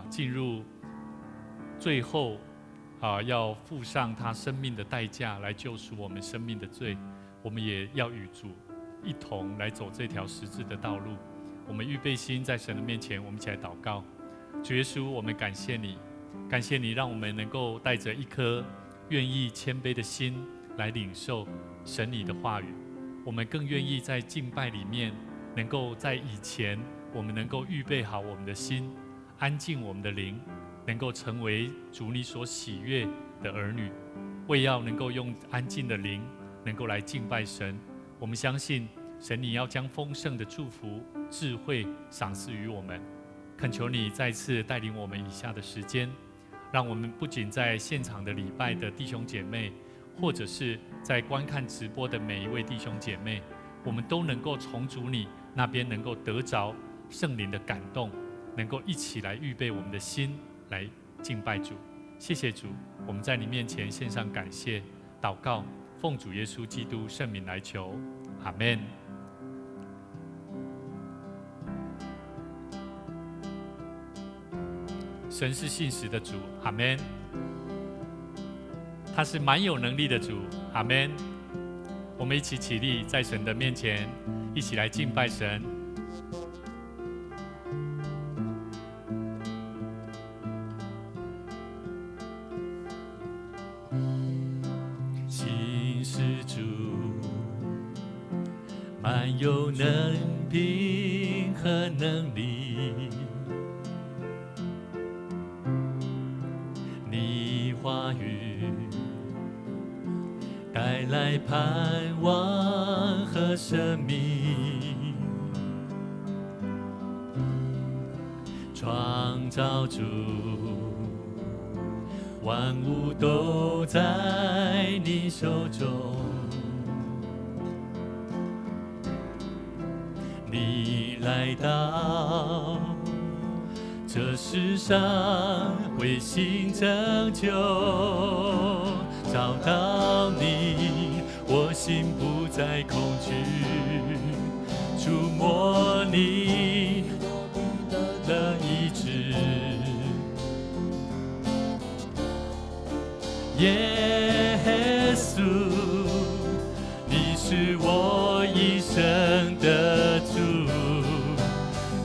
进入最后要付上他生命的代价来救赎我们生命的罪，我们也要与主一同来走这条十字的道路。我们预备心在神的面前，我们一起来祷告。主耶稣，我们感谢你，感谢你让我们能够带着一颗愿意谦卑的心来领受神你的话语。我们更愿意在敬拜里面，能够在以前我们能够预备好我们的心，安静我们的灵，能够成为主你所喜悦的儿女，为要能够用安静的灵能够来敬拜神。我们相信神你要将丰盛的祝福智慧赏赐于我们，恳求你再次带领我们以下的时间，让我们不仅在现场的礼拜的弟兄姐妹，或者是在观看直播的每一位弟兄姐妹，我们都能够从主你那边能够得着圣灵的感动，能够一起来预备我们的心来敬拜主。谢谢主，我们在你面前献上感谢祷告，奉主耶稣基督圣名来求，阿们。神是信实的主，阿们。他是蛮有能力的主，阿们。我们一起起立，在神的面前一起来敬拜神。信是主，蛮有能力和能力，你话语带来盼望和生命，创造主，万物都在你手中，你来到这世上为心拯救，找到你，我心不再恐惧，触摸你的医治。耶稣，你是我一生的主，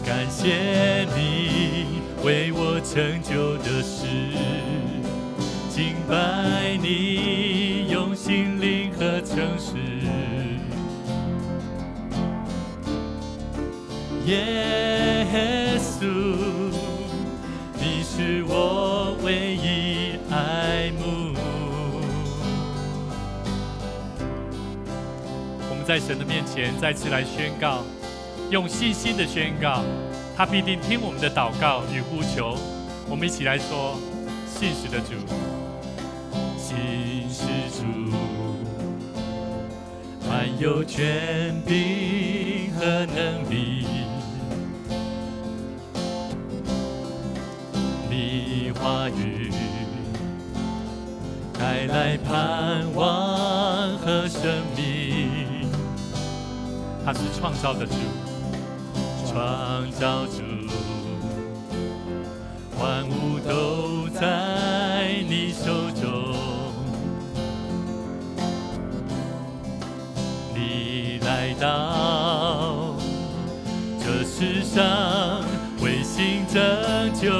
感谢你为我成就的事，敬拜你用心灵和诚实。耶稣，你是我唯一爱慕。我们在神的面前再次来宣告，用信心的宣告，他必定听我们的祷告与呼求。我们一起来说，信实的主，信实主，满有权柄和能力，你话语带来盼望和生命。他是创造的主，创造主，万物都在你手中，你来到这世上为心拯救，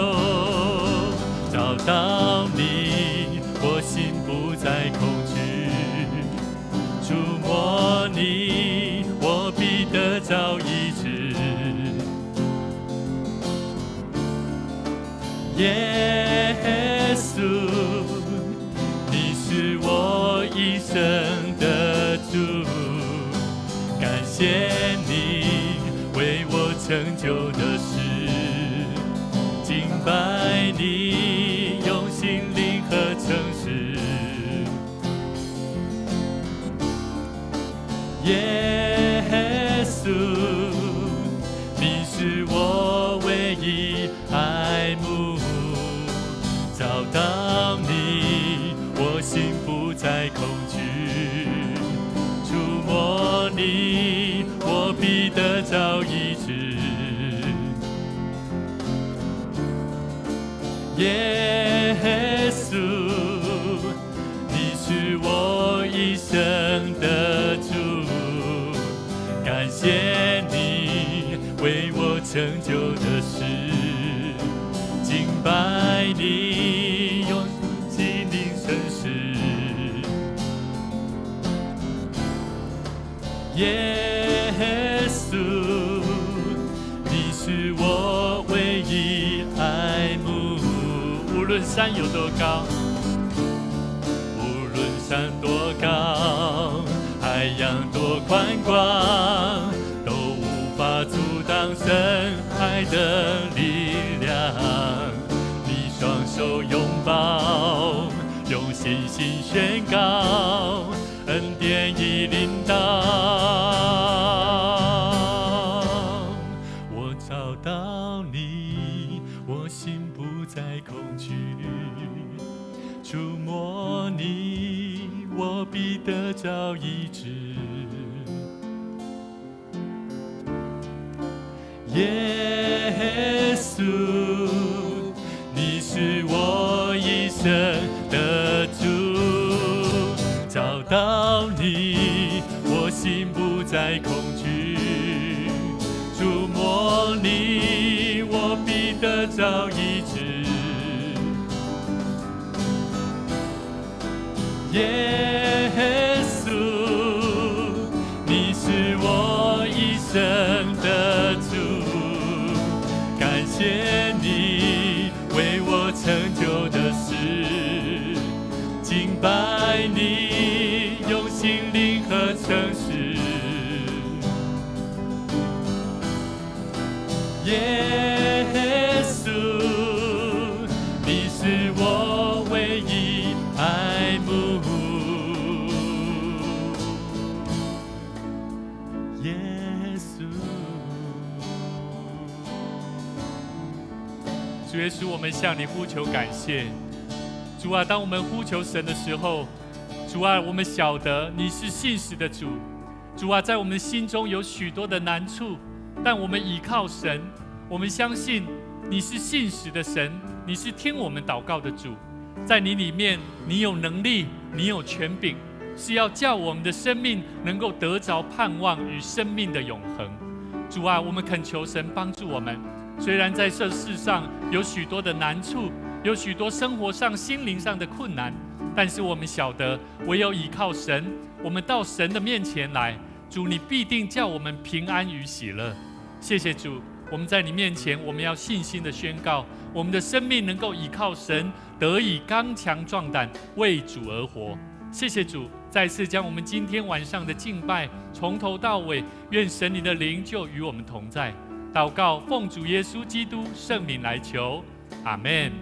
找到你，我心不再恐惧，触摸你，我必得着医治。耶稣，你是我一生的主，感谢你为我成就的事，敬拜你用心灵和诚实。耶稣，你是我唯一爱慕，找到你，我心不再恐惧，触摸你，我必得着医治。耶稣，你是我一生的主，感谢你为我成就的事，敬拜你用心灵诚实。耶稣，你是我唯一爱慕。无论山有多高，无论山多高，海洋多宽广，都无法阻挡神爱的力量。你双手拥抱，用信心宣告，恩典已临到。我找到你，我心不再恐惧，触摸你，我必得着医治。耶稣，你是我一生的主，找到你，我心不再恐惧，触摸你，我必得着医治。耶稣，你是我一生的主，感谢你为我成就的事，敬拜你用心灵和诚实。耶稣，你是我唯一爱慕。耶稣，主耶稣，我们向你呼求感谢。主啊，当我们呼求神的时候，主啊，我们晓得你是信实的主。主啊，在我们心中有许多的难处，但我们倚靠神，我们相信你是信实的神，你是听我们祷告的主。在你里面，你有能力，你有权柄，是要叫我们的生命能够得着盼望与生命的永恒。主啊，我们恳求神帮助我们。虽然在这世上有许多的难处，有许多生活上、心灵上的困难，但是我们晓得，唯有依靠神，我们到神的面前来，主，你必定叫我们平安与喜乐。谢谢主，我们在你面前，我们要信心的宣告，我们的生命能够依靠神，得以刚强壮胆，为主而活。谢谢主，再次将我们今天晚上的敬拜从头到尾，愿神你的灵就与我们同在。祷告，奉主耶稣基督圣名来求，阿们。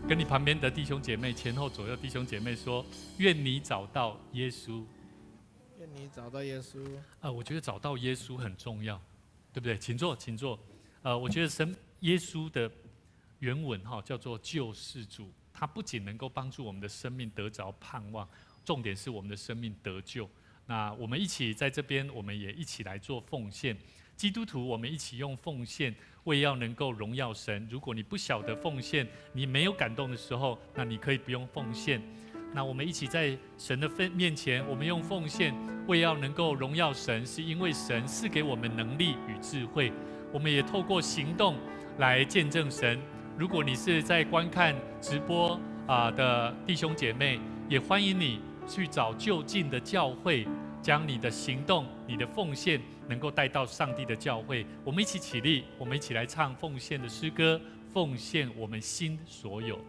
跟你旁边的弟兄姐妹，前后左右弟兄姐妹说：愿你找到耶稣。愿你找到耶稣。我觉得找到耶稣很重要，对不对？请坐，请坐。我觉得耶稣的原文叫做救世主，他不仅能够帮助我们的生命得着盼望，重点是我们的生命得救。那我们一起在这边，我们也一起来做奉献。基督徒，我们一起用奉献，为要能够荣耀神。如果你不晓得奉献，你没有感动的时候，那你可以不用奉献。那我们一起在神的面前，我们用奉献，为要能够荣耀神，是因为神赐给我们能力与智慧。我们也透过行动来见证神。如果你是在观看直播的弟兄姐妹，也欢迎你去找就近的教会，将你的行动、你的奉献能够带到上帝的教会。我们一起起立，我们一起来唱奉献的诗歌，奉献我们心所有。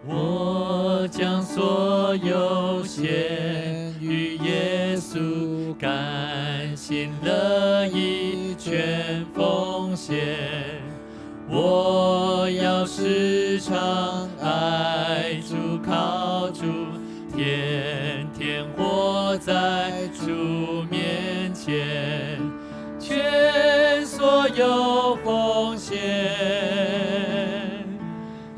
我将所有献与耶稣，甘心乐意全奉献。我要时常爱主靠主，天天活在主面前，全所有奉献，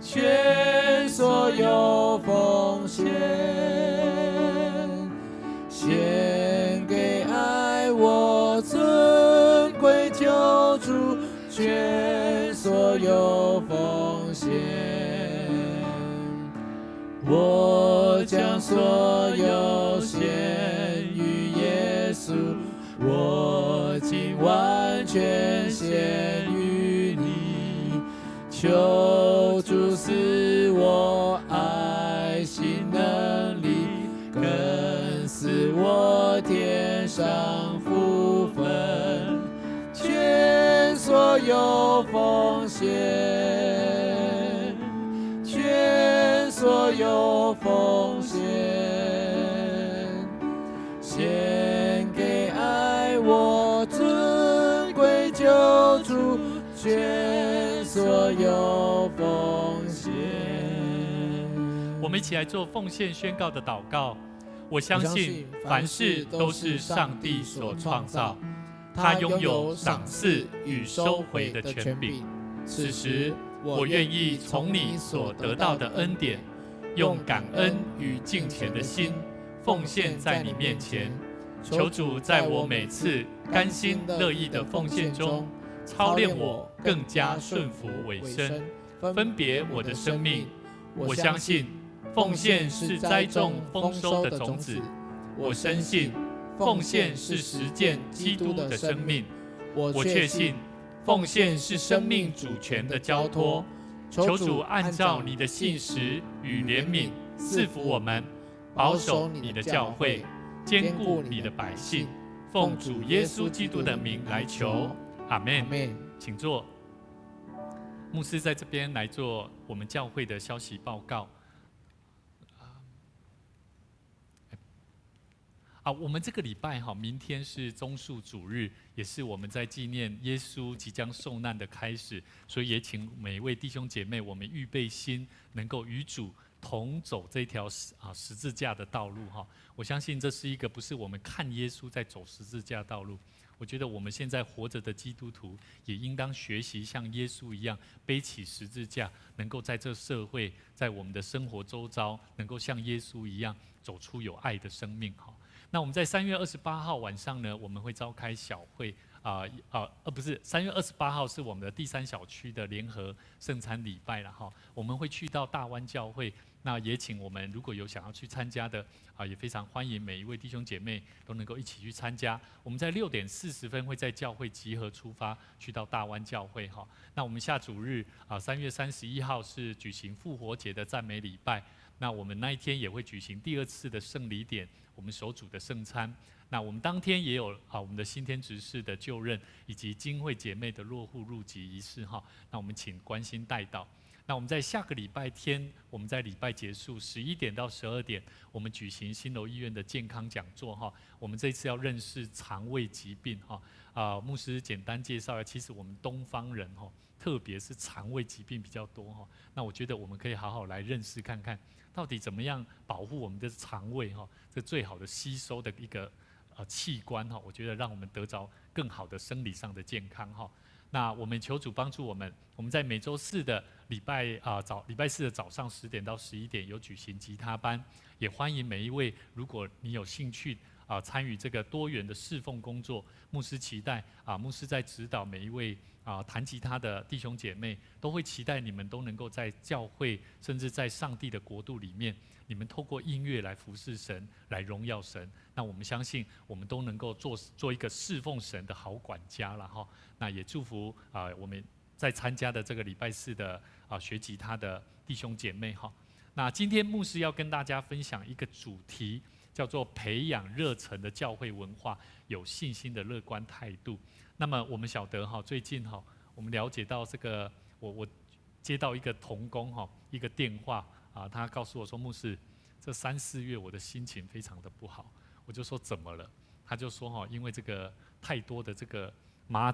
全所有奉献，献给爱我尊贵救主。有奉献。我将所有献于耶稣，我竟完全献于你。求主赐我爱心能力，更赐我天上福分，全所有奉献，全所有奉献，献给爱我尊贵救主，全所有奉献。我们一起来做奉献宣告的祷告。我相信凡事都是上帝所创造，他拥有赏赐与收回的权柄。此时，我愿意从你所得到的恩典，用感恩与敬虔的心，奉献在你面前。求主在我每次甘心乐意的奉献中，操练我更加顺服委身，分别我的生命。我相信奉献是栽种丰收的种子，我深信奉献是实践基督的生命，我确信奉献是生命主权的交托。求主按照你的信实与怜悯赐福我们，保守你的教会，坚固你的百姓。奉主耶稣基督的名来求，阿们。请坐。牧师在这边来做我们教会的消息报告。我们这个礼拜明天是棕树主日，也是我们在纪念耶稣即将受难的开始，所以也请每一位弟兄姐妹，我们预备心，能够与主同走这条十字架的道路哈。我相信这是一个不是我们看耶稣在走十字架道路，我觉得我们现在活着的基督徒也应当学习像耶稣一样背起十字架，能够在这社会，在我们的生活周遭，能够像耶稣一样走出有爱的生命哈。那我们在3月28号晚上呢，我们会召开小会不是3月28号是我们的第3小区的联合圣餐礼拜了哈。我们会去到大湾教会，那也请我们如果有想要去参加的也非常欢迎每一位弟兄姐妹都能够一起去参加。我们在6点40分会在教会集合出发，去到大湾教会哈。那我们下主日3月31号是举行复活节的赞美礼拜，那我们那一天也会举行第2次的圣礼典，我们首主的圣餐。那我们当天也有我们的新天执事的就任，以及金会姐妹的落户入籍仪式哈。那我们请关心代祷。那我们在下个礼拜天，我们在礼拜结束11点到12点，我们举行新楼医院的健康讲座哈。我们这次要认识肠胃疾病哈。牧师简单介绍，其实我们东方人哈，特别是肠胃疾病比较多哈。那我觉得我们可以好好来认识看看，到底怎么样保护我们的肠胃哈，这最好的吸收的一个器官哈，我觉得让我们得着更好的生理上的健康哈。那我们求主帮助我们，我们在每周四的礼拜四的早上10点到11点有举行吉他班，也欢迎每一位，如果你有兴趣参与这个多元的侍奉工作，牧师期待牧师在指导每一位弹吉他的弟兄姐妹，都会期待你们都能够在教会，甚至在上帝的国度里面，你们透过音乐来服侍神，来荣耀神。那我们相信，我们都能够做一个侍奉神的好管家了哈。那也祝福我们在参加的这个礼拜四的学吉他的弟兄姐妹哈。那今天牧师要跟大家分享一个主题，叫做培养热忱的教会文化，有信心的乐观态度。那么我们晓得最近我们了解到这个，我接到一个同工一个电话他告诉我说，牧师，这3、4月我的心情非常的不好。我就说怎么了？他就说因为这个太多的这个妈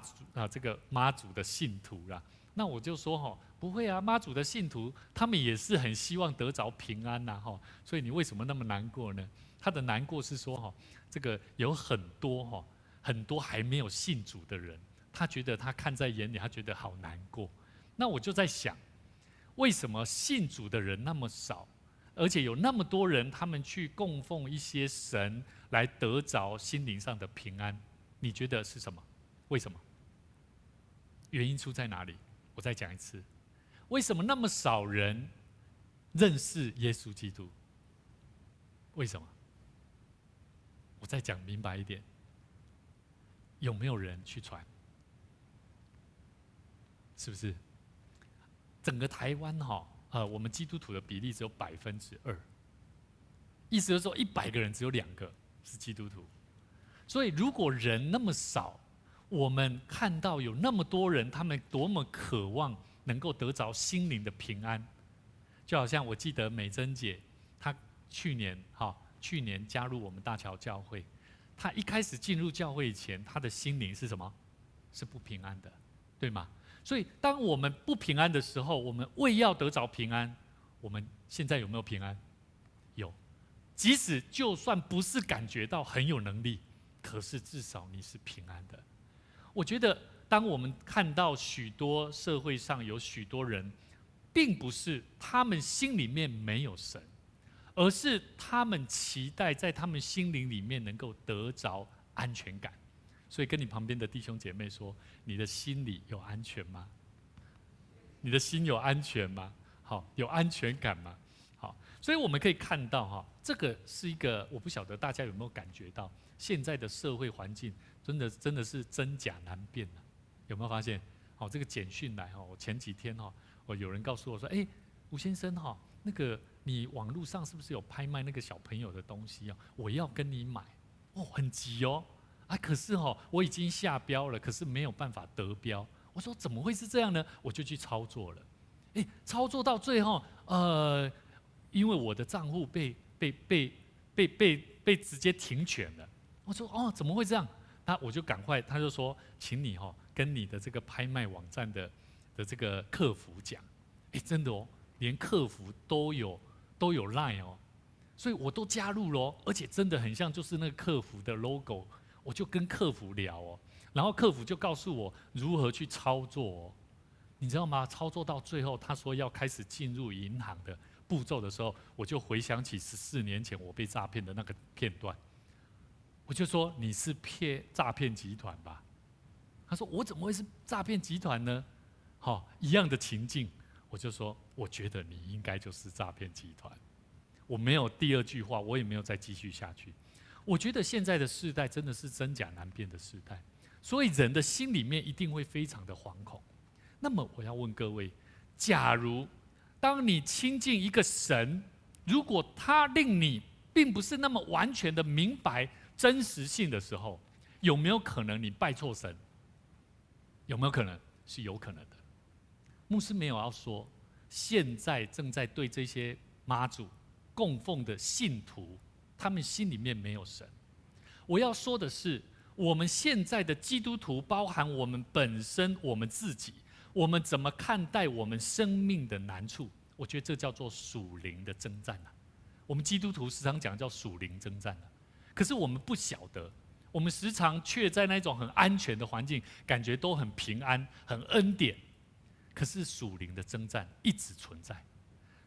祖的信徒啦。那我就说不会啊，妈祖的信徒他们也是很希望得着平安呐所以你为什么那么难过呢？他的难过是说这个有很多还没有信主的人，他觉得他看在眼里，他觉得好难过。那我就在想，为什么信主的人那么少，而且有那么多人他们去供奉一些神来得着心灵上的平安？你觉得是什么？为什么？原因出在哪里？我再讲一次，为什么那么少人认识耶稣基督？为什么？我再讲明白一点，有没有人去传？是不是？整个台湾我们基督徒的比例只有2%，意思就是说100个人只有2个是基督徒。所以如果人那么少，我们看到有那么多人，他们多么渴望能够得着心灵的平安，就好像我记得美珍姐，她去年加入我们大桥教会，她一开始进入教会以前，她的心灵是什么？是不平安的，对吗？所以当我们不平安的时候，我们为要得着平安，我们现在有没有平安？有，即使就算不是感觉到很有能力，可是至少你是平安的。我觉得当我们看到许多社会上有许多人，并不是他们心里面没有神，而是他们期待在他们心灵里面能够得着安全感。所以跟你旁边的弟兄姐妹说，你的心里有安全吗？你的心有安全吗？好，有安全感吗？好，所以我们可以看到这个是一个，我不晓得大家有没有感觉到，现在的社会环境真的是真假难辨啊，有没有发现？这个简讯来我前几天我有人告诉我说，吴先生那个你网络上是不是有拍卖那个小朋友的东西我要跟你买很急可是我已经下标了，可是没有办法得标。我说怎么会是这样呢？我就去操作了，操作到最后，因为我的账户被直接停权了。我说怎么会这样？我就赶快，他就说，请你跟你的这个拍卖网站的这个客服讲，真的连客服都有 LINE 所以我都加入了而且真的很像就是那个客服的 logo。我就跟客服聊然后客服就告诉我如何去操作你知道吗？操作到最后，他说要开始进入银行的步骤的时候，我就回想起14年前我被诈骗的那个片段。我就说你是诈骗集团吧？他说我怎么会是诈骗集团呢？一样的情境，我就说我觉得你应该就是诈骗集团。我没有第二句话，我也没有再继续下去。我觉得现在的世代真的是真假难辨的世代，所以人的心里面一定会非常的惶恐。那么我要问各位，假如当你亲近一个神，如果他令你并不是那么完全的明白真实性的时候，有没有可能你拜错神？有没有可能？是有可能的。牧师没有要说，现在正在对这些妈祖供奉的信徒，他们心里面没有神。我要说的是，我们现在的基督徒，包含我们本身我们自己，我们怎么看待我们生命的难处？我觉得这叫做属灵的征战我们基督徒时常讲叫属灵征战可是我们不晓得，我们时常却在那种很安全的环境，感觉都很平安、很恩典。可是属灵的征战一直存在。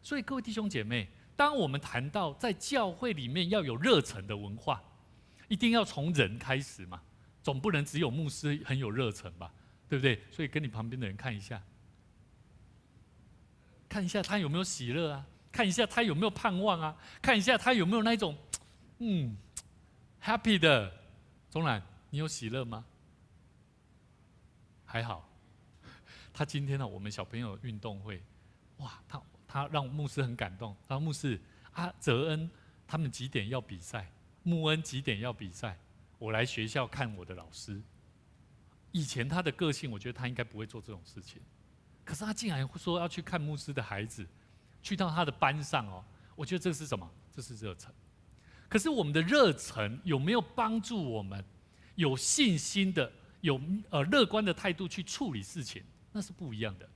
所以各位弟兄姐妹，当我们谈到在教会里面要有热忱的文化，一定要从人开始嘛，总不能只有牧师很有热忱吧，对不对？所以跟你旁边的人看一下，看一下他有没有喜乐啊，看一下他有没有盼望啊，看一下他有没有那种happy 的。钟兰，你有喜乐吗？还好。他今天我们小朋友运动会，哇，他让牧师很感动。他说牧师泽恩他们几点要比赛？穆恩几点要比赛？我来学校看我的老师。以前他的个性，我觉得他应该不会做这种事情，可是他竟然说要去看牧师的孩子，去到他的班上我觉得这是什么？这是热忱。可是我们的热忱有没有帮助我们有信心的、有乐观的态度去处理事情？那是不一样的。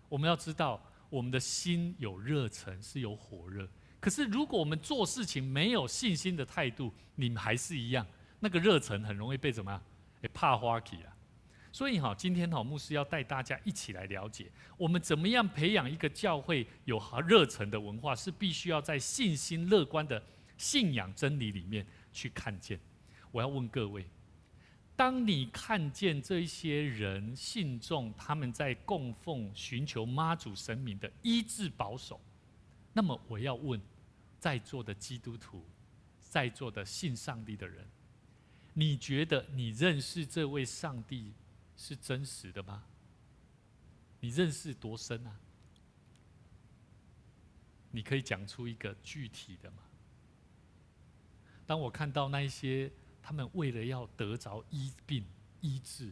我们要知道，我们的心有热忱，是有火热。可是如果我们做事情没有信心的态度，你们还是一样，那个热忱很容易被怎么样？怕花起啊！所以今天牧师要带大家一起来了解，我们怎么样培养一个教会有热忱的文化，是必须要在信心乐观的信仰真理里面去看见。我要问各位，当你看见这些人信众他们在供奉、寻求妈祖神明的医治保守，那么我要问在座的基督徒，在座的信上帝的人，你觉得你认识这位上帝是真实的吗？你认识多深啊？你可以讲出一个具体的吗？当我看到那一些他们为了要得着医病医治，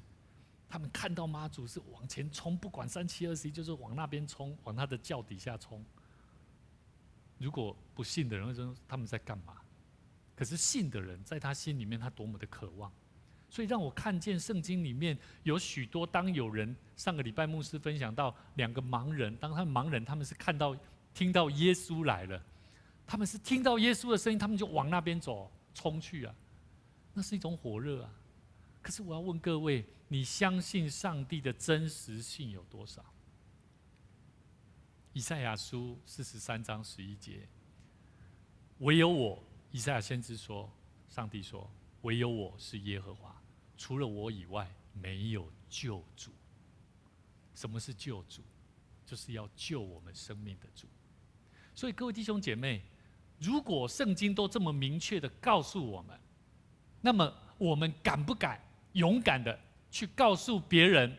他们看到妈祖是往前冲，不管3721，就是往那边冲，往他的脚底下冲。如果不信的人会说他们在干嘛？可是信的人在他心里面，他多么的渴望。所以让我看见圣经里面有许多，当有人上个礼拜牧师分享到2个盲人，当他们盲人，他们是听到耶稣来了，他们是听到耶稣的声音，他们就往那边走，冲去啊，那是一种火热啊。可是我要问各位，你相信上帝的真实性有多少？以赛亚书43章11节，唯有我，以赛亚先知说，上帝说，唯有我是耶和华，除了我以外没有救主。什么是救主？就是要救我们生命的主。所以各位弟兄姐妹，如果圣经都这么明确的告诉我们，那么我们敢不敢勇敢的去告诉别人，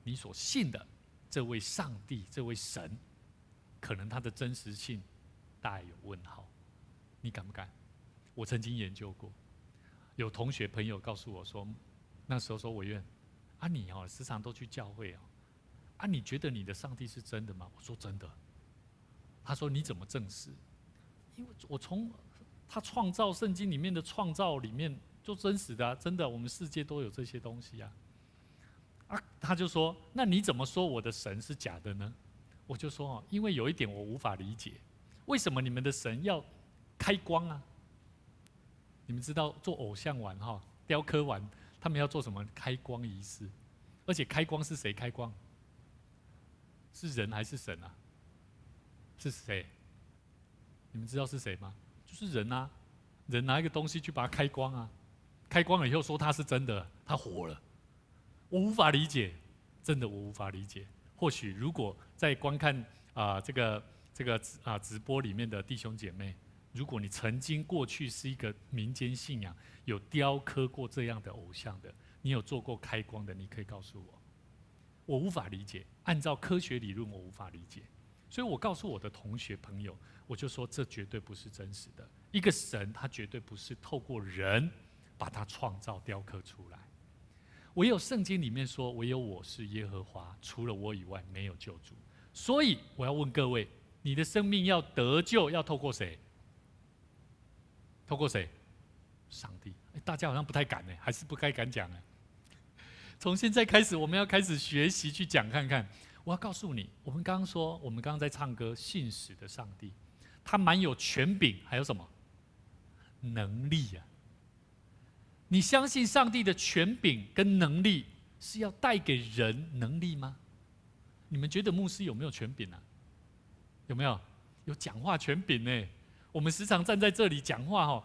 你所信的这位上帝、这位神，可能他的真实性大有问号？你敢不敢？我曾经研究过，有同学朋友告诉我说，那时候说委员啊，你时常都去教会啊，你觉得你的上帝是真的吗？我说真的。他说你怎么证实？因为我从他创造圣经里面的创造里面就真实的真的，我们世界都有这些东西啊。他就说，那你怎么说我的神是假的呢？我就说因为有一点我无法理解，为什么你们的神要开光啊？你们知道做偶像玩雕刻玩，他们要做什么开光仪式？而且开光是谁开光？是人还是神啊？是谁？你们知道是谁吗？就是人啊！人拿一个东西去把它开光啊，开光了以后说它是真的，它活了。我无法理解，真的我无法理解。或许如果在观看这个直播里面的弟兄姐妹，如果你曾经过去是一个民间信仰，有雕刻过这样的偶像的，你有做过开光的，你可以告诉我。我无法理解，按照科学理论我无法理解。所以我告诉我的同学朋友，我就说这绝对不是真实的。一个神他绝对不是透过人把他创造雕刻出来。唯有圣经里面说，唯有我是耶和华，除了我以外没有救主。所以我要问各位，你的生命要得救，要透过谁？透过谁？上帝。大家好像不太敢还是不该敢讲从现在开始，我们要开始学习去讲看看。我要告诉你，我们刚刚在唱歌，信使的上帝，他蛮有权柄，还有什么能力啊？你相信上帝的权柄跟能力是要带给人能力吗？你们觉得牧师有没有权柄啊？有没有？有讲话权柄呢。我们时常站在这里讲话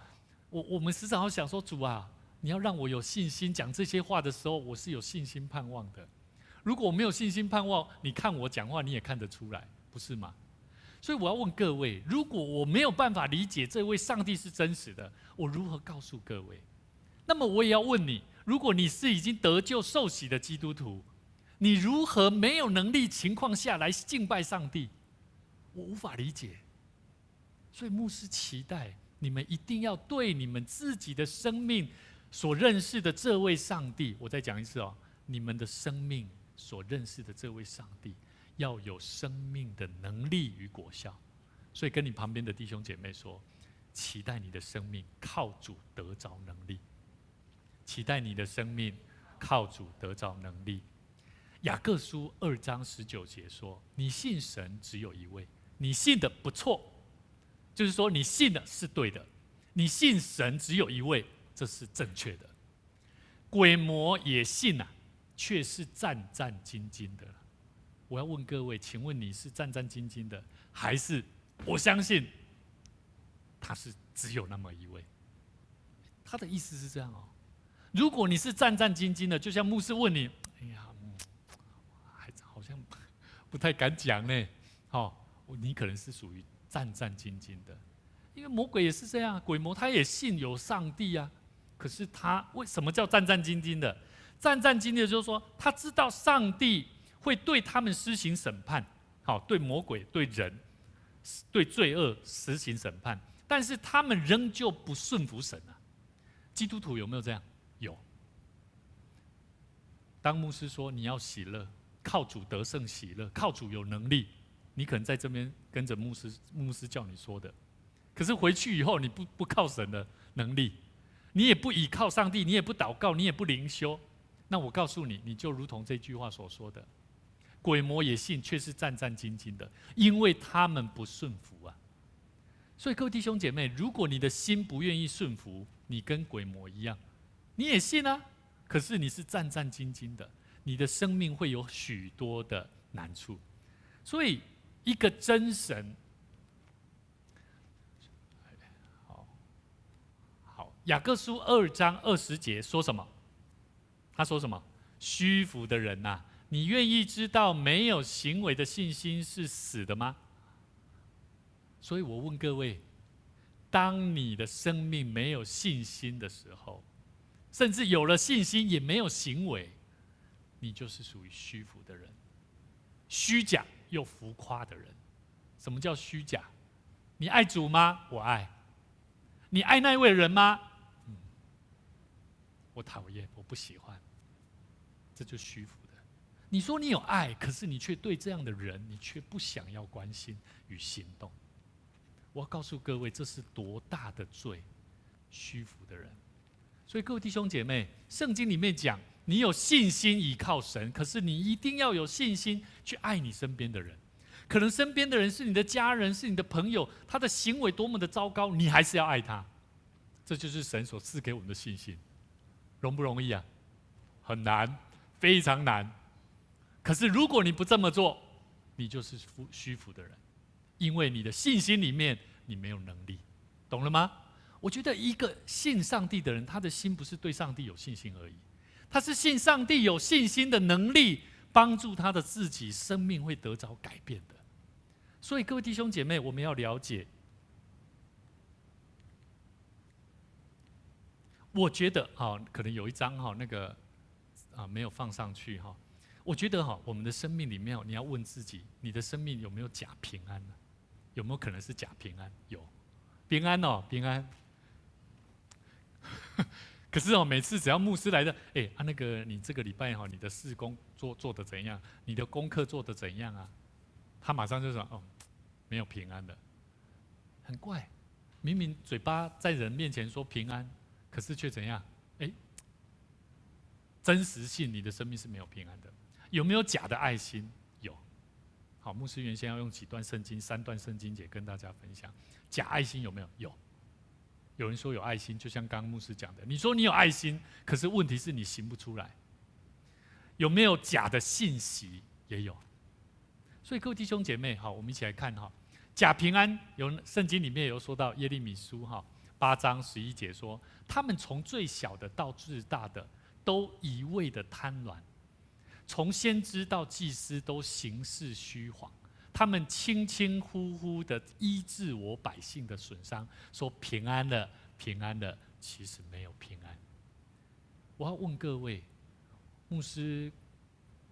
我们时常要想说，主啊，你要让我有信心讲这些话的时候，我是有信心盼望的。如果我没有信心盼望，你看我讲话你也看得出来，不是吗？所以我要问各位，如果我没有办法理解这位上帝是真实的，我如何告诉各位？那么我也要问你，如果你是已经得救受洗的基督徒，你如何没有能力情况下来敬拜上帝？我无法理解。所以牧师期待你们一定要对你们自己的生命所认识的这位上帝，我再讲一次你们的生命所认识的这位上帝要有生命的能力与果效。所以跟你旁边的弟兄姐妹说，期待你的生命靠主得着能力，期待你的生命靠主得着能力。雅各书2章19节说，你信神只有一位，你信的不错，就是说你信的是对的，你信神只有一位，这是正确的。鬼魔也信却是战战兢兢的。我要问各位，请问你是战战兢兢的，还是我相信他是只有那么一位？他的意思是这样如果你是战战兢兢的，就像牧师问你，哎呀，好像不太敢讲呢，你可能是属于战战兢兢的，因为魔鬼也是这样，鬼魔他也信有上帝啊，可是他为什么叫战战兢兢的？战战兢兢的就是说，他知道上帝会对他们施行审判，对魔鬼、对人、对罪恶实行审判，但是他们仍旧不顺服神啊。基督徒有没有这样？有。当牧师说你要喜乐，靠主得胜喜乐，靠主有能力，你可能在这边跟着牧师叫你说的，可是回去以后你不靠神的能力，你也不倚靠上帝，你也不祷告，你也不灵修，那我告诉你，你就如同这句话所说的，鬼魔也信，却是战战兢兢的，因为他们不顺服啊。所以各位弟兄姐妹，如果你的心不愿意顺服，你跟鬼魔一样，你也信啊，可是你是战战兢兢的，你的生命会有许多的难处。所以一个真神，好，雅各书2章20节说什么？他说什么？虚浮的人啊，你愿意知道没有行为的信心是死的吗？所以我问各位，当你的生命没有信心的时候，甚至有了信心也没有行为，你就是属于虚浮的人，虚假又浮夸的人。什么叫虚假？你爱主吗？我爱。你爱那位人吗？我讨厌，我不喜欢。这就虚浮的。你说你有爱，可是你却对这样的人，你却不想要关心与行动。我要告诉各位，这是多大的罪！虚浮的人。所以各位弟兄姐妹，圣经里面讲，你有信心依靠神，可是你一定要有信心去爱你身边的人。可能身边的人是你的家人，是你的朋友，他的行为多么的糟糕，你还是要爱他。这就是神所赐给我们的信心。容不容易啊？很难，非常难。可是如果你不这么做，你就是虚浮的人。因为你的信心里面你没有能力，懂了吗？我觉得一个信上帝的人，他的心不是对上帝有信心而已，他是信上帝有信心的能力，帮助他的自己生命会得着改变的。所以各位弟兄姐妹，我们要了解，我觉得可能有一章那个没有放上去我觉得我们的生命里面你要问自己，你的生命有没有假平安呢？有没有可能是假平安？有，平安平安。可是每次只要牧师来的，那个你这个礼拜你的事工做得怎样？你的功课做得怎样啊？他马上就说没有平安的，很怪。明明嘴巴在人面前说平安，可是却怎样？真实性你的生命是没有平安的。有没有假的爱心？有。好，牧师原先要用几段圣经，3段圣经节跟大家分享。假爱心有没有？有。有人说有爱心，就像刚刚牧师讲的，你说你有爱心，可是问题是你行不出来。有没有假的信息？也有。所以各位弟兄姐妹，我们一起来看假平安，圣经里面有说到耶利米书8章11节说，他们从最小的到最大的，都一味的贪婪。从先知到祭司都行事虚谎，他们轻轻忽忽的医治我百姓的损伤，说平安了，平安了，其实没有平安。我要问各位，牧师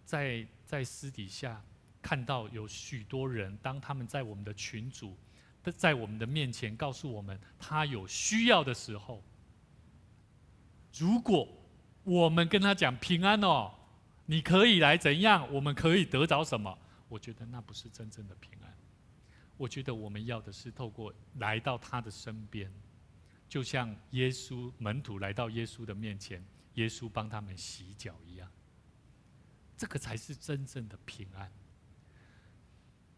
在私底下看到有许多人，当他们在我们的群组，在我们的面前告诉我们他有需要的时候，如果我们跟他讲平安你可以来怎样？我们可以得着什么？我觉得那不是真正的平安。我觉得我们要的是透过来到他的身边，就像耶稣门徒来到耶稣的面前，耶稣帮他们洗脚一样。这个才是真正的平安。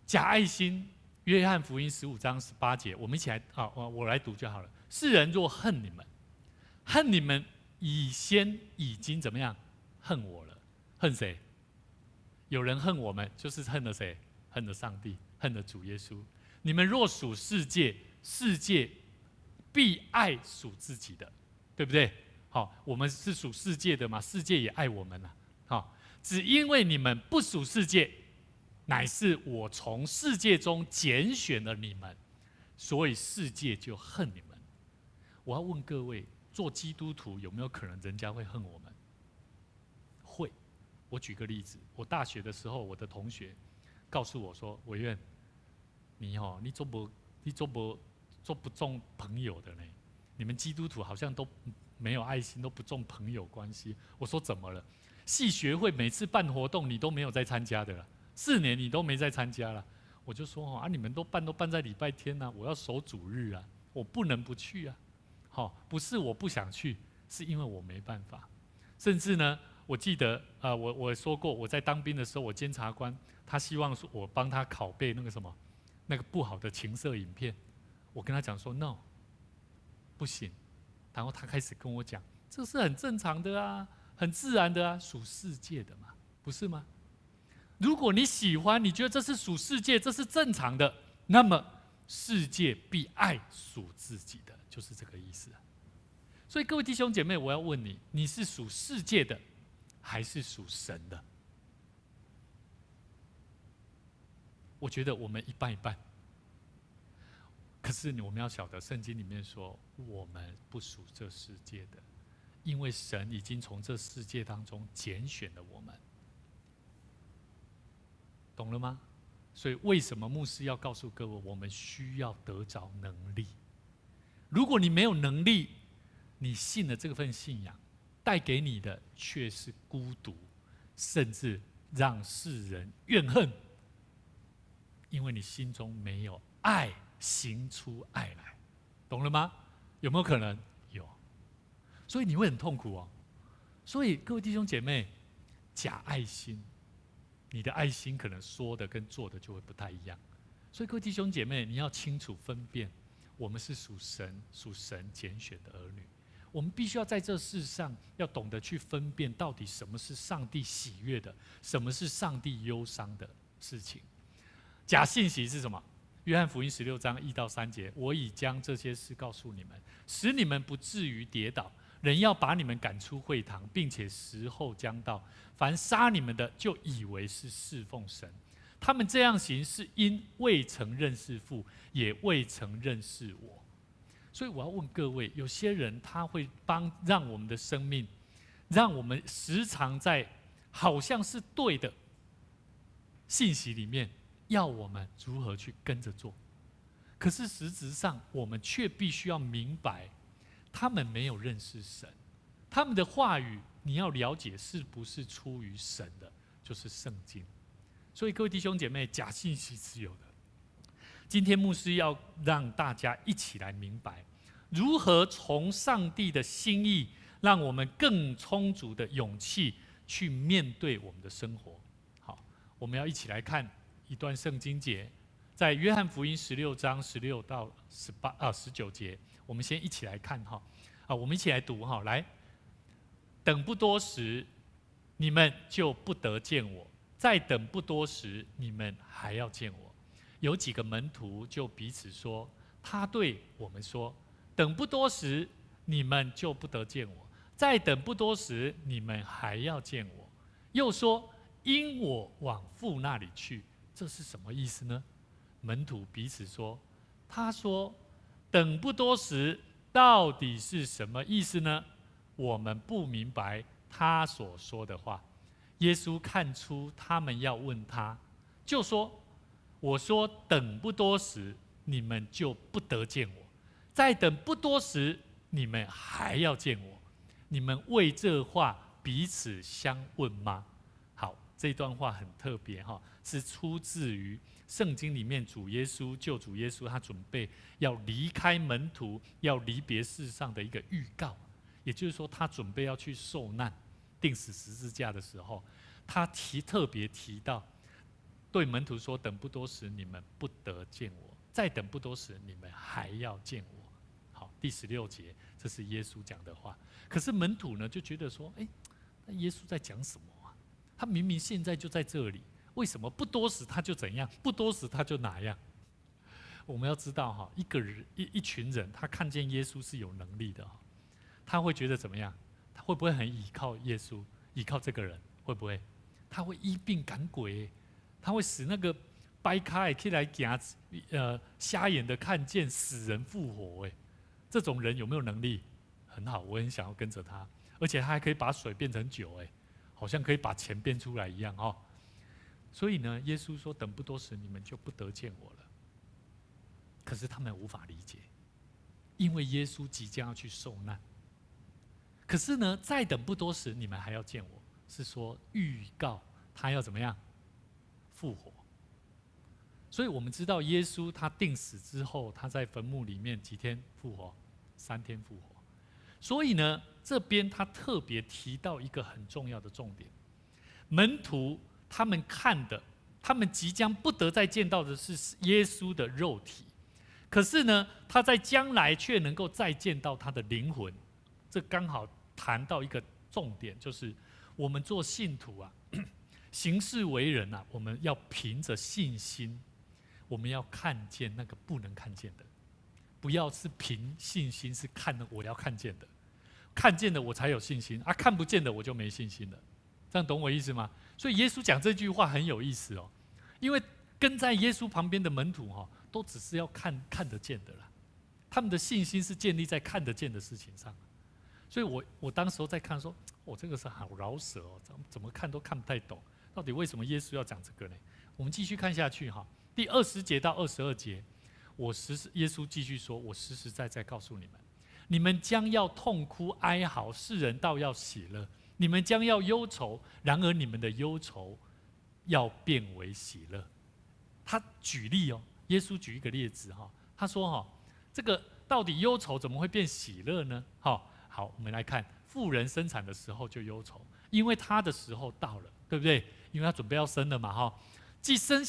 假爱心，约翰福音15章18节，我们一起来我来读就好了。世人若恨你们，恨你们已经怎么样？恨我了。恨谁？有人恨我们，就是恨了谁？恨了上帝，恨了主耶稣。你们若属世界，世界必爱属自己的，对不对？好，我们是属世界的嘛，世界也爱我们了。好，只因为你们不属世界，乃是我从世界中拣选了你们，所以世界就恨你们。我要问各位，做基督徒有没有可能人家会恨我们？会。我举个例子，我大学的时候，我的同学告诉我说：“委员，你做不重朋友的呢？你们基督徒好像都没有爱心，都不重朋友关系。”我说：“怎么了？系学会每次办活动，你都没有在参加的了，4年你都没在参加了。”我就说：“你们都办在礼拜天啊，我要守主日啊，我不能不去啊。不是我不想去，是因为我没办法。甚至呢。”我记得我说过，我在当兵的时候，我监察官他希望说我帮他拷贝那个不好的情色影片，我跟他讲说 no， 不行。然后他开始跟我讲，这是很正常的啊，很自然的啊，属世界的嘛，不是吗？如果你喜欢，你觉得这是属世界，这是正常的，那么世界必爱属自己的，就是这个意思啊。所以各位弟兄姐妹，我要问你，你是属世界的？还是属神的？我觉得我们一半一半。可是我们要晓得，圣经里面说，我们不属这世界的，因为神已经从这世界当中拣选了我们，懂了吗？所以为什么牧师要告诉各位，我们需要得着能力？如果你没有能力，你信了这份信仰，带给你的却是孤独，甚至让世人怨恨，因为你心中没有爱，行出爱来，懂了吗？有没有可能？有。所以你会很痛苦哦。所以各位弟兄姐妹，假爱心，你的爱心可能说的跟做的就会不太一样。所以各位弟兄姐妹，你要清楚分辨，我们是属神拣选的儿女。我们必须要在这世上要懂得去分辨，到底什么是上帝喜悦的，什么是上帝忧伤的事情。假信息是什么？约翰福音16章1到3节，我已将这些事告诉你们，使你们不至于跌倒。人要把你们赶出会堂，并且时候将到，凡杀你们的，就以为是侍奉神。他们这样行，是因未曾认识父，也未曾认识我。所以我要问各位，有些人他会让我们的生命，让我们时常在好像是对的信息里面，要我们如何去跟着做。可是实质上，我们却必须要明白，他们没有认识神，他们的话语你要了解是不是出于神的，就是圣经。所以各位弟兄姐妹，假信息是有的。今天牧师要让大家一起来明白，如何从上帝的心意，让我们更充足的勇气去面对我们的生活。好，我们要一起来看一段圣经节，在约翰福音16章16到19节，我们先一起来看哈。我们一起来读哈，来，等不多时，你们就不得见我；再等不多时，你们还要见我。有几个门徒就彼此说，他对我们说，等不多时，你们就不得见我；再等不多时，你们还要见我。又说，因我往父那里去。这是什么意思呢？门徒彼此说，他说等不多时到底是什么意思呢？我们不明白他所说的话。耶稣看出他们要问他，就说，我说等不多时，你们就不得见我；再等不多时，你们还要见我。你们为这话彼此相问吗？好，这段话很特别哈，是出自于圣经里面救主耶稣，他准备要离开门徒，要离别世上的一个预告。也就是说，他准备要去受难、钉死十字架的时候，他特别提到，对门徒说：等不多时，你们不得见我；再等不多时，你们还要见我。好，第16节，这是耶稣讲的话。可是门徒呢，就觉得说：那耶稣在讲什么啊？他明明现在就在这里，为什么不多时他就怎样，不多时他就哪样？我们要知道哈，一群人他看见耶稣是有能力的哈，他会觉得怎么样？他会不会很倚靠耶稣，倚靠这个人？会不会？他会医病赶鬼，他会使那个掰开起来行，瞎眼的看见，死人复活。这种人有没有能力？很好，我很想要跟着他，而且他还可以把水变成酒，好像可以把钱变出来一样哦。所以呢，耶稣说：“等不多时，你们就不得见我了。”可是他们无法理解，因为耶稣即将要去受难。可是呢，再等不多时，你们还要见我，是说预告他要怎么样复活。所以我们知道，耶稣他定死之后，他在坟墓里面几天复活？3天复活。所以呢，这边他特别提到一个很重要的重点：门徒他们看的，他们即将不得再见到的是耶稣的肉体。可是呢，他在将来却能够再见到他的灵魂。这刚好谈到一个重点，就是我们做信徒啊，行事为人啊，我们要凭着信心，我们要看见那个不能看见的，不要是凭信心，是看我要看见的，看见的我才有信心啊，看不见的我就没信心了。这样懂我意思吗？所以耶稣讲这句话很有意思哦，因为跟在耶稣旁边的门徒都只是要看得见的啦，他们的信心是建立在看得见的事情上。所以我当时候在看说，这个是好饶舌哦，怎么看都看不太懂，到底为什么耶稣要讲这个呢？我们继续看下去哈，第20节到22节，耶稣继续说：“我实实在在告诉你们，你们将要痛哭哀嚎，世人倒要喜乐；你们将要忧愁，然而你们的忧愁要变为喜乐。”他举例哦，耶稣举一个例子哈，他说这个到底忧愁怎么会变喜乐呢？好，我们来看，妇人生产的时候就忧愁，因为她的时候到了，对不对？因为她准备要生了嘛既生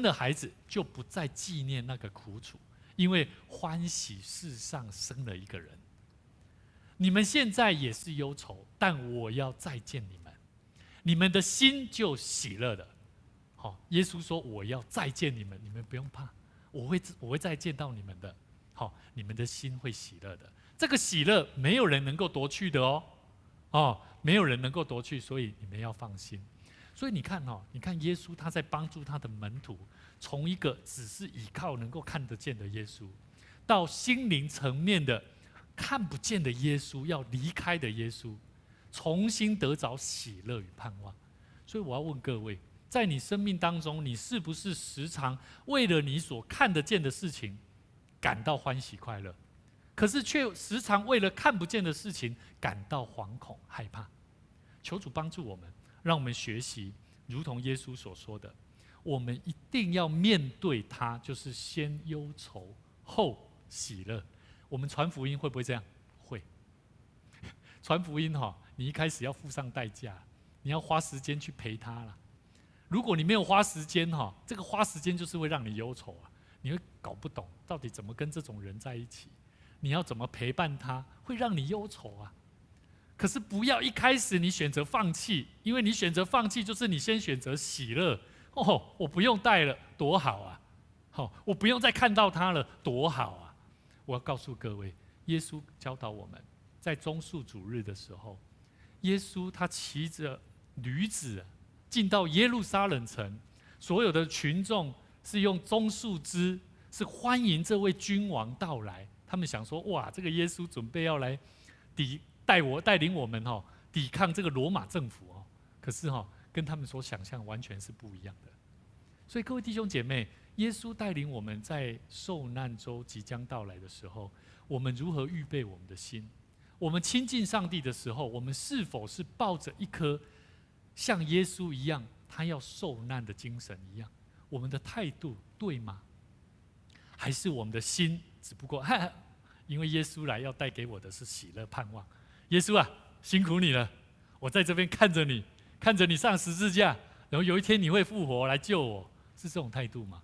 了孩子，就不再纪念那个苦楚，因为欢喜世上生了一个人。你们现在也是忧愁，但我要再见你们，你们的心就喜乐了。耶稣说：“我要再见你们，你们不用怕，我会再见到你们的。你们的心会喜乐的。这个喜乐没有人能够夺去的没有人能够夺去，所以你们要放心。”所以你看耶稣他在帮助他的门徒，从一个只是依靠能够看得见的耶稣，到心灵层面的看不见的耶稣，要离开的耶稣，重新得着喜乐与盼望。所以我要问各位，在你生命当中，你是不是时常为了你所看得见的事情感到欢喜快乐，可是却时常为了看不见的事情感到惶恐害怕？求主帮助我们，让我们学习如同耶稣所说的，我们一定要面对他，就是先忧愁后喜乐。我们传福音会不会这样？会。传福音你一开始要付上代价，你要花时间去陪他啦。如果你没有花时间这个花时间就是会让你忧愁啊，你会搞不懂到底怎么跟这种人在一起，你要怎么陪伴他，会让你忧愁啊。可是不要一开始你选择放弃，因为你选择放弃就是你先选择喜乐。我不用带了，多好啊！我不用再看到他了，多好啊！我要告诉各位，耶稣教导我们，在棕树主日的时候，耶稣他骑着驴子进到耶路撒冷城，所有的群众是用棕树枝，是欢迎这位君王到来。他们想说，哇，这个耶稣准备要来带领我们抵抗这个罗马政府可是跟他们所想象完全是不一样的。所以各位弟兄姐妹，耶稣带领我们在受难周即将到来的时候，我们如何预备我们的心？我们亲近上帝的时候，我们是否是抱着一颗像耶稣一样他要受难的精神一样？我们的态度对吗？还是我们的心只不过因为耶稣来要带给我的是喜乐盼望，耶稣啊，辛苦你了，我在这边看着你上十字架，然后有一天你会复活来救我，是这种态度吗？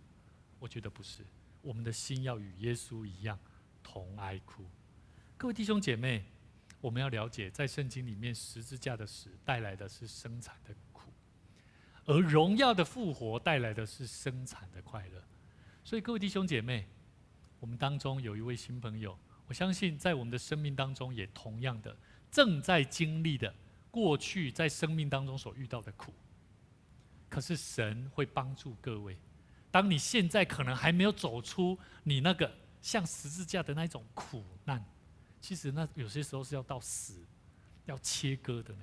我觉得不是。我们的心要与耶稣一样同哀哭。各位弟兄姐妹，我们要了解，在圣经里面，十字架的死带来的是生产的苦，而荣耀的复活带来的是生产的快乐。所以各位弟兄姐妹，我们当中有一位新朋友，我相信在我们的生命当中也同样的正在经历的过去在生命当中所遇到的苦，可是神会帮助各位。当你现在可能还没有走出你那个像十字架的那种苦难，其实那有些时候是要到死，要切割的呢。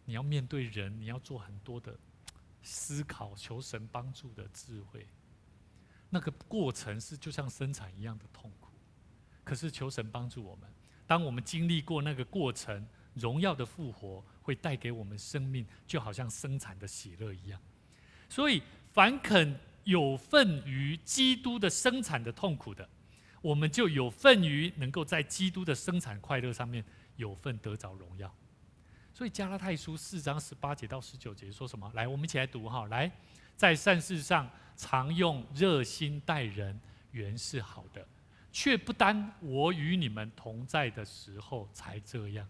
你要面对人，你要做很多的思考，求神帮助的智慧。那个过程是就像生产一样的痛苦，可是求神帮助我们。当我们经历过那个过程，荣耀的复活会带给我们生命，就好像生产的喜乐一样。所以，凡肯有份于基督的生产的痛苦的，我们就有份于能够在基督的生产快乐上面有份得着荣耀。所以加拉太书4章18节到19节说什么？来，我们一起来读哈。来，在善事上常用热心待人，原是好的，却不单我与你们同在的时候才这样。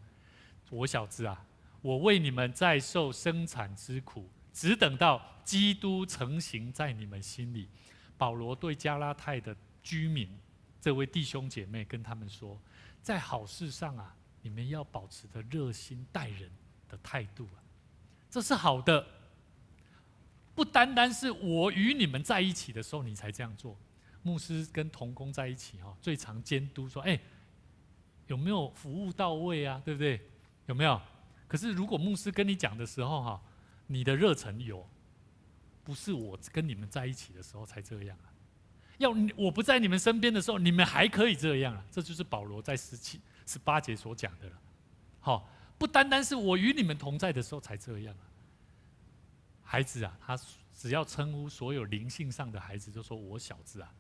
我小子啊，我为你们在受生产之苦，只等到基督成形在你们心里。保罗对加拉太的居民，这位弟兄姐妹跟他们说，在好事上啊，你们要保持着热心待人的态度啊，这是好的。不单单是我与你们在一起的时候你才这样做。牧师跟同工在一起最常监督说，有没有服务到位啊？对不对？有没有？可是如果牧师跟你讲的时候你的热忱有，不是我跟你们在一起的时候才这样啊。要我不在你们身边的时候，你们还可以这样啊。这就是保罗在18节所讲的了。不单单是我与你们同在的时候才这样啊。孩子啊，他只要称呼所有灵性上的孩子，就说我小子啊，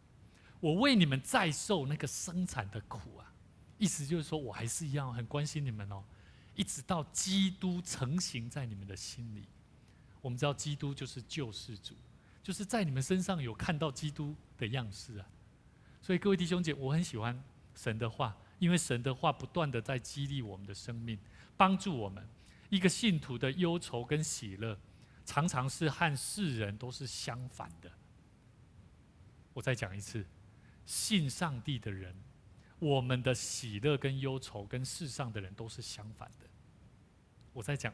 我为你们再受那个生产的苦啊。意思就是说我还是一样很关心你们一直到基督成形在你们的心里。我们知道基督就是救世主，就是在你们身上有看到基督的样式啊。所以各位弟兄姐，我很喜欢神的话，因为神的话不断的在激励我们的生命，帮助我们。一个信徒的忧愁跟喜乐，常常是和世人都是相反的。我再讲一次，信上帝的人，我们的喜乐跟忧愁跟世上的人都是相反的。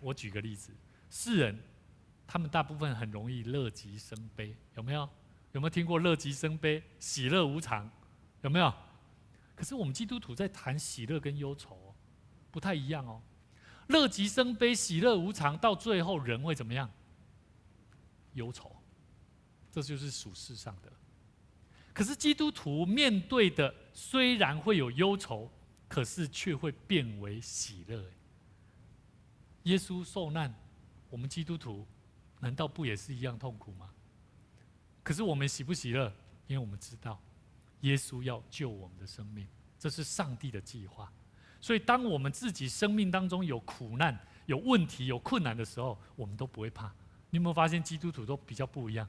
我举个例子，世人他们大部分很容易乐极生悲，有没有？有没有听过乐极生悲、喜乐无常？有没有？可是我们基督徒在谈喜乐跟忧愁不太一样乐极生悲、喜乐无常，到最后人会怎么样？忧愁，这就是属世上的。可是基督徒面对的虽然会有忧愁，可是却会变为喜乐。耶稣受难，我们基督徒难道不也是一样痛苦吗？可是我们喜不喜乐？因为我们知道耶稣要救我们的生命，这是上帝的计划。所以当我们自己生命当中有苦难、有问题、有困难的时候，我们都不会怕。你有没有发现基督徒都比较不一样？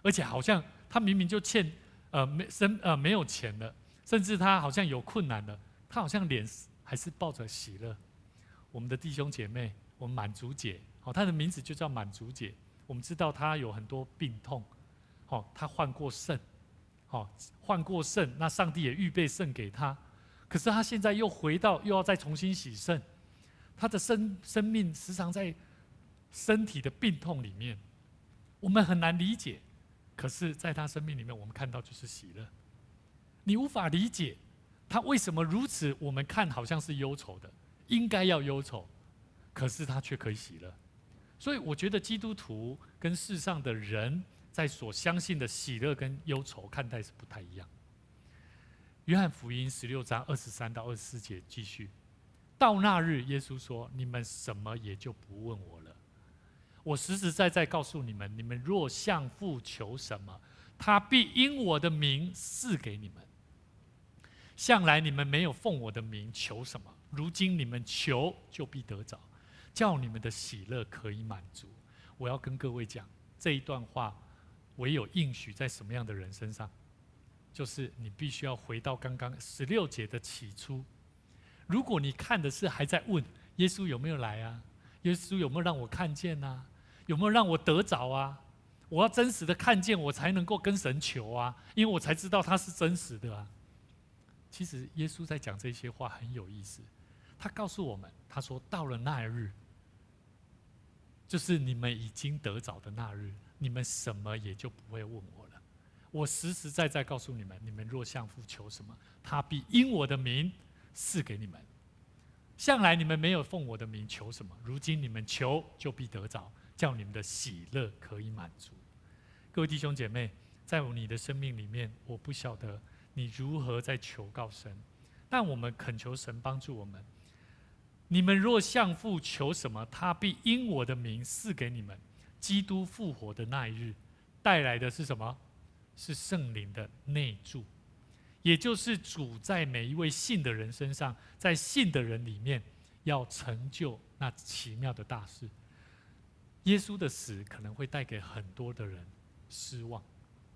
而且好像他明明就没有钱了，甚至他好像有困难了，他好像脸还是抱着喜乐。我们的弟兄姐妹，我们满足姐，她的名字就叫满足姐。我们知道她有很多病痛，她患过肾，那上帝也预备肾给她。可是她现在又回到，又要再重新洗肾，她的生命时常在身体的病痛里面，我们很难理解。可是在她生命里面，我们看到就是喜乐。你无法理解她为什么如此，我们看好像是忧愁的，应该要忧愁，可是她却可以喜乐。所以我觉得基督徒跟世上的人在所相信的喜乐跟忧愁看待是不太一样。约翰福音16章23到24节继续，到那日，耶稣说：“你们什么也就不问我了。我实实在在告诉你们，你们若向父求什么，他必因我的名赐给你们。向来你们没有奉我的名求什么，如今你们求就必得着，叫你们的喜乐可以满足。”我要跟各位讲这一段话，唯有应许在什么样的人身上？就是你必须要回到刚刚16节的起初。如果你看的是还在问耶稣有没有来啊，耶稣有没有让我看见啊，有没有让我得着啊，我要真实的看见，我才能够跟神求啊，因为我才知道他是真实的啊。其实耶稣在讲这些话很有意思，他告诉我们，他说到了那日，就是你们已经得着的那日，你们什么也就不会问我了。我实实在在告诉你们，你们若向父求什么，他必因我的名赐给你们。向来你们没有奉我的名求什么，如今你们求就必得着，叫你们的喜乐可以满足。各位弟兄姐妹，在你的生命里面，我不晓得你如何在求告神，但我们恳求神帮助我们。你们若向父求什么，他必因我的名赐给你们。基督复活的那一日，带来的是什么？是圣灵的内住，也就是主在每一位信的人身上，在信的人里面，要成就那奇妙的大事。耶稣的死可能会带给很多的人失望，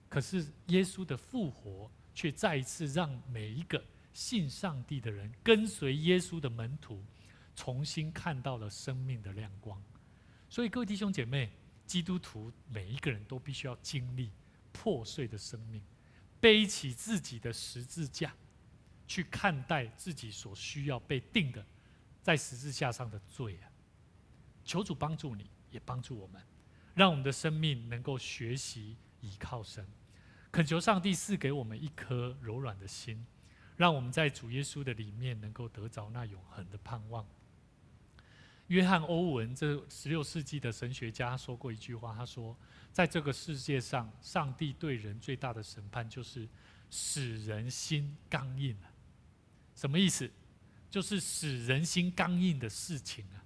可是耶稣的复活却再一次让每一个信上帝的人，跟随耶稣的门徒，重新看到了生命的亮光。所以各位弟兄姐妹，基督徒每一个人都必须要经历破碎的生命，背起自己的十字架，去看待自己所需要被定的在十字架上的罪啊！求主帮助你，也帮助我们，让我们的生命能够学习倚靠神，恳求上帝赐给我们一颗柔软的心，让我们在主耶稣的里面能够得着那永恒的盼望。约翰·欧文这16世纪的神学家说过一句话，他说，在这个世界上，上帝对人最大的审判就是使人心刚硬了。什么意思？就是使人心刚硬的事情啊。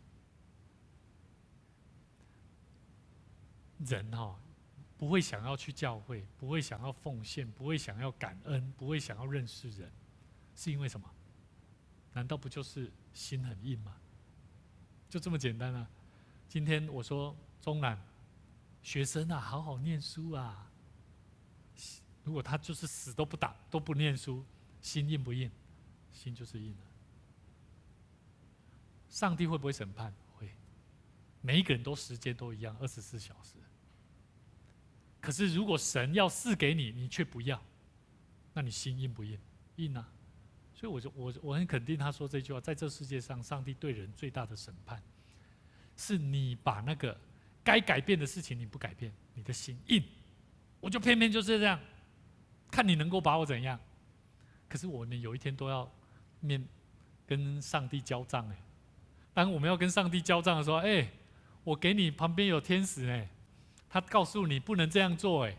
人不会想要去教会，不会想要奉献，不会想要感恩，不会想要认识人，是因为什么？难道不就是心很硬吗？就这么简单啊！今天我说钟南学生啊，好好念书啊。如果他就是死都不打，都不念书，心硬不硬？心就是硬了。上帝会不会审判？会。每一个人都时间都一样，24小时。可是如果神要赐给你，你却不要，那你心硬不硬？硬啊！所以我很肯定他说这句话，在这世界上，上帝对人最大的审判，是你把那个该改变的事情你不改变，你的心硬，我就偏偏就是这样，看你能够把我怎样。可是我们有一天都要跟上帝交账哎。当我们要跟上帝交账的时候，我给你旁边有天使哎，他告诉你不能这样做哎，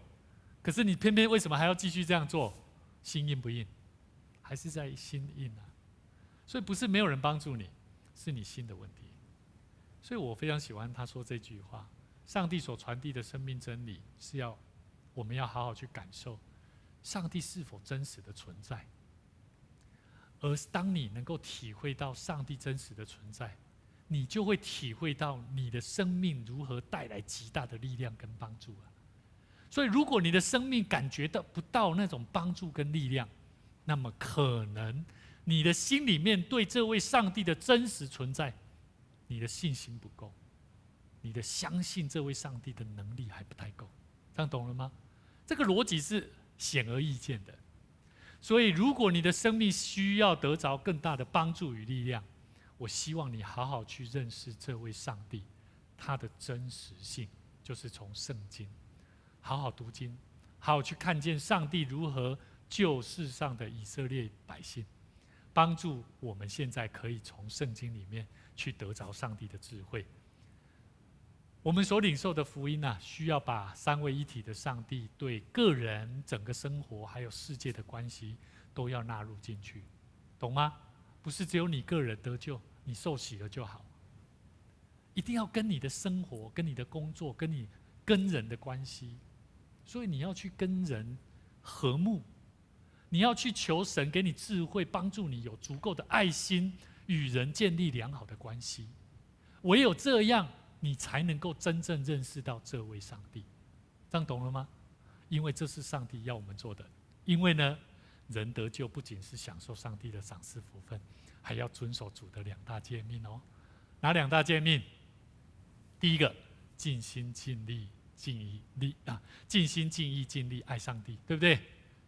可是你偏偏为什么还要继续这样做？心硬不硬？还是在心硬啊？所以不是没有人帮助你，是你心的问题。所以我非常喜欢他说这句话：上帝所传递的生命真理，是我们要好好去感受，上帝是否真实的存在。而当你能够体会到上帝真实的存在，你就会体会到你的生命如何带来极大的力量跟帮助啊！所以，如果你的生命感觉到不到那种帮助跟力量，那么可能你的心里面对这位上帝的真实存在，你的信心不够，你的相信这位上帝的能力还不太够。这样懂了吗？这个逻辑是显而易见的。所以，如果你的生命需要得着更大的帮助与力量，我希望你好好去认识这位上帝，他的真实性就是从圣经好好读经，好好去看见上帝如何救世上的以色列百姓，帮助我们现在可以从圣经里面去得着上帝的智慧。我们所领受的福音需要把三位一体的上帝对个人、整个生活还有世界的关系都要纳入进去，懂吗？不是只有你个人得救，你受洗了就好，一定要跟你的生活、跟你的工作、跟人的关系。所以你要去跟人和睦，你要去求神给你智慧，帮助你有足够的爱心，与人建立良好的关系。唯有这样，你才能够真正认识到这位上帝。这样懂了吗？因为这是上帝要我们做的。因为呢，人得救不仅是享受上帝的赏赐福分，还要遵守主的2大诫命哦。哪2大诫命？第一个，尽心尽力尽心尽意尽力爱上帝，对不对？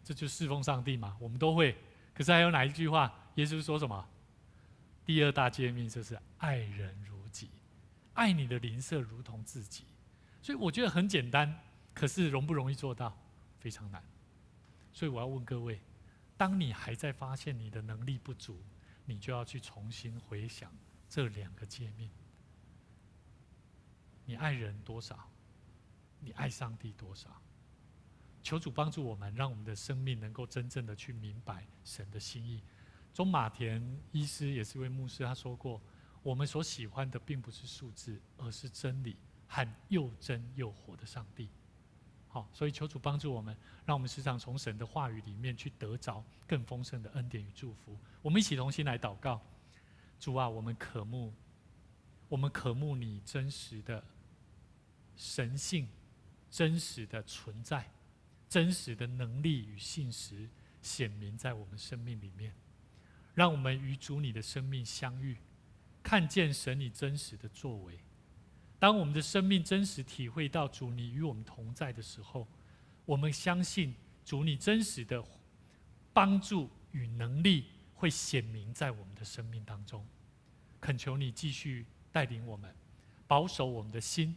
这就是侍奉上帝嘛，我们都会。可是还有哪一句话？耶稣说什么？第二大诫命就是爱人如己，爱你的邻舍如同自己。所以我觉得很简单，可是容不容易做到？非常难。所以我要问各位，当你还在发现你的能力不足，你就要去重新回想这2个诫命。你爱人多少？你爱上帝多少？求主帮助我们，让我们的生命能够真正的去明白神的心意。中马田医师也是一位牧师，他说过，我们所喜欢的并不是数字，而是真理和又真又活的上帝。好，所以求主帮助我们，让我们时常从神的话语里面去得着更丰盛的恩典与祝福。我们一起同心来祷告。主啊，我们渴慕你真实的神性，真实的存在，真实的能力与信实显明在我们生命里面，让我们与主你的生命相遇，看见神你真实的作为。当我们的生命真实体会到主你与我们同在的时候，我们相信主你真实的帮助与能力会显明在我们的生命当中。恳求你继续带领我们，保守我们的心，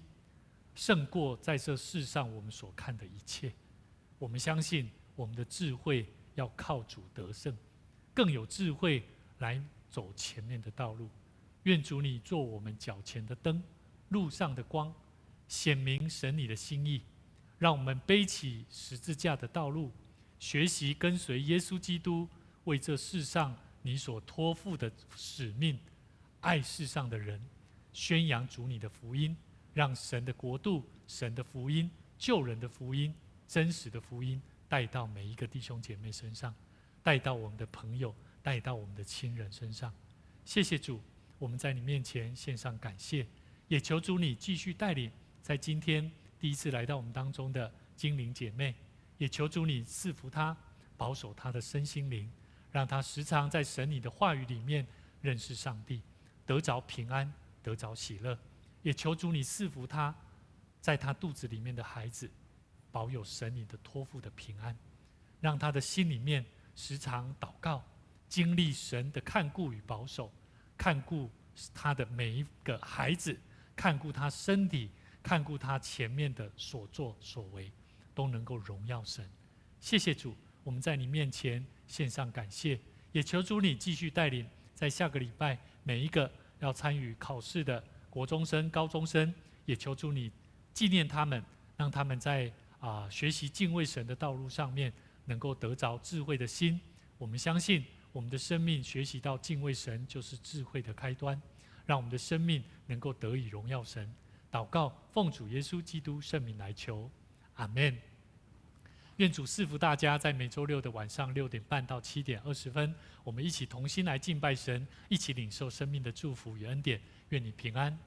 胜过在这世上我们所看的一切。我们相信我们的智慧要靠主得胜，更有智慧来走前面的道路。愿主你做我们脚前的灯，路上的光，显明神你的心意，让我们背起十字架的道路，学习跟随耶稣基督，为这世上你所托付的使命，爱世上的人，宣扬主你的福音，让神的国度、神的福音、救人的福音、真实的福音带到每一个弟兄姐妹身上，带到我们的朋友，带到我们的亲人身上。谢谢主，我们在你面前献上感谢，也求主你继续带领在今天第一次来到我们当中的精灵姐妹，也求主你赐福她，保守她的身心灵，让她时常在神你的话语里面认识上帝，得着平安，得着喜乐。也求主你赐福她，在她肚子里面的孩子保有神你的托付的平安，让她的心里面时常祷告，经历神的看顾与保守，看顾他的每一个孩子，看顾他身体，看顾他前面的所作所为，都能够荣耀神。谢谢主，我们在你面前献上感谢，也求主你继续带领，在下个礼拜每一个要参与考试的国中生、高中生，也求主你纪念他们，让他们在学习敬畏神的道路上面能够得着智慧的心。我们相信我们的生命学习到敬畏神就是智慧的开端，让我们的生命能够得以荣耀神。祷告奉主耶稣基督圣名来求，阿们。愿主赐福大家，在每周六的晚上6点半到7点20分，我们一起同心来敬拜神，一起领受生命的祝福与恩典。愿你平安。